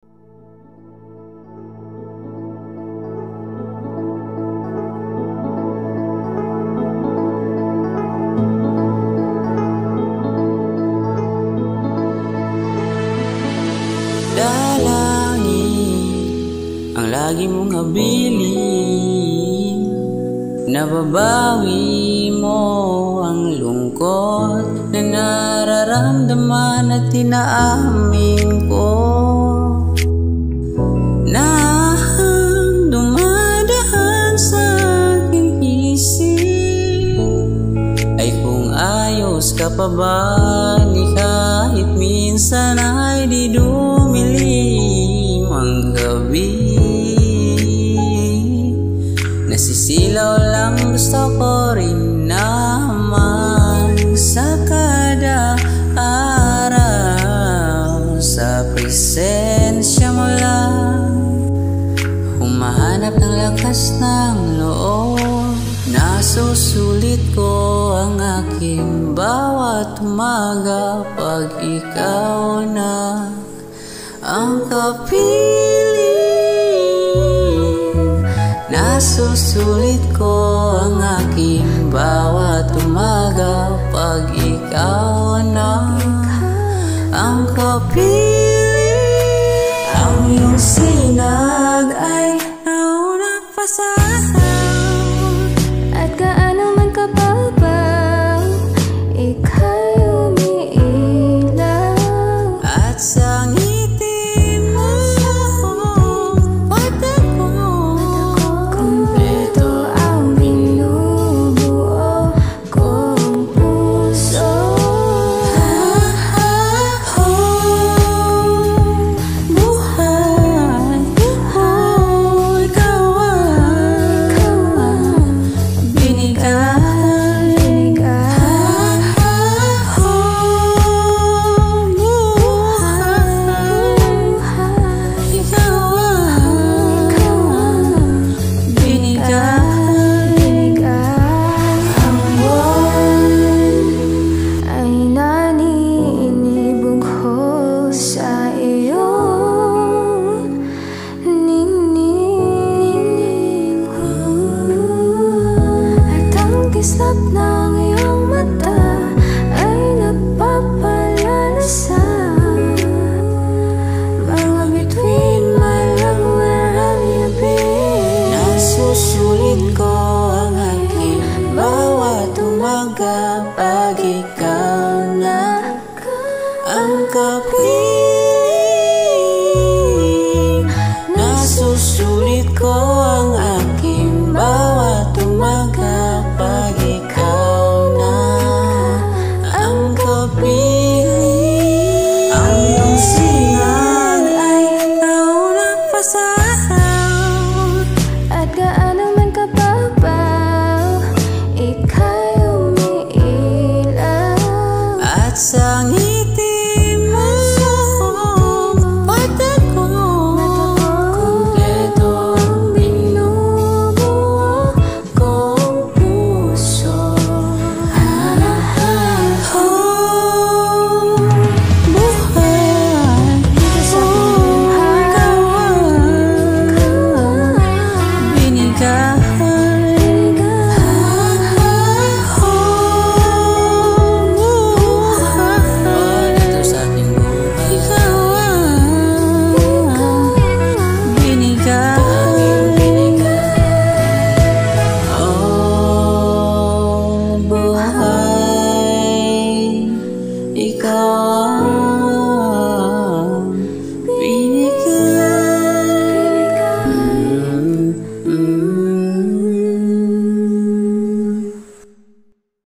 Dalangin ang lagi mong habilin, nababawi mo ang lungkot na nararamdaman at tinaamin ko, na dumadaan sa aking isip ay kung ayos ka pa ba, ni kahit minsan ay di dumilim ang gabi. Nasisilaw lang, gusto ko rin naman sa kada araw, sa presensya mo lang humahanap ng lakas ng loob. Nasusulit ko ang aking bawat umaga pag ikaw na ang kapiling. Nasusulit ko ang aking bawat umaga pag ikaw na ang kapiling. Ang iyong sinag ay nauna pa sa at gaano man kababaw, ika'y umiilaw. At sa ngiti mo, patak ko, kumpleto ang binubuo kong puso. Buhay, ikaw ang binigay. Kislap ng iyong mata ay nagpapalala sa mga bituin. My love, where have you been? Nasusulit ko ang aking bawat umaga pag ikaw na ang kapiling. Nasusulit ko ang aking bawat umaga pag ikaw na ang kapiling. Ang iyong sinag ay nauna pa sa araw, At gaano man kababaw, ika'y umiilaw. at sa ngiti mo, patak ko, kumpleto ang binubuo kong puso. Buhay, ikaw ang binigay. Dito sa ating buhay, ikaw ang binigay. Oh, buhay, ikaw ang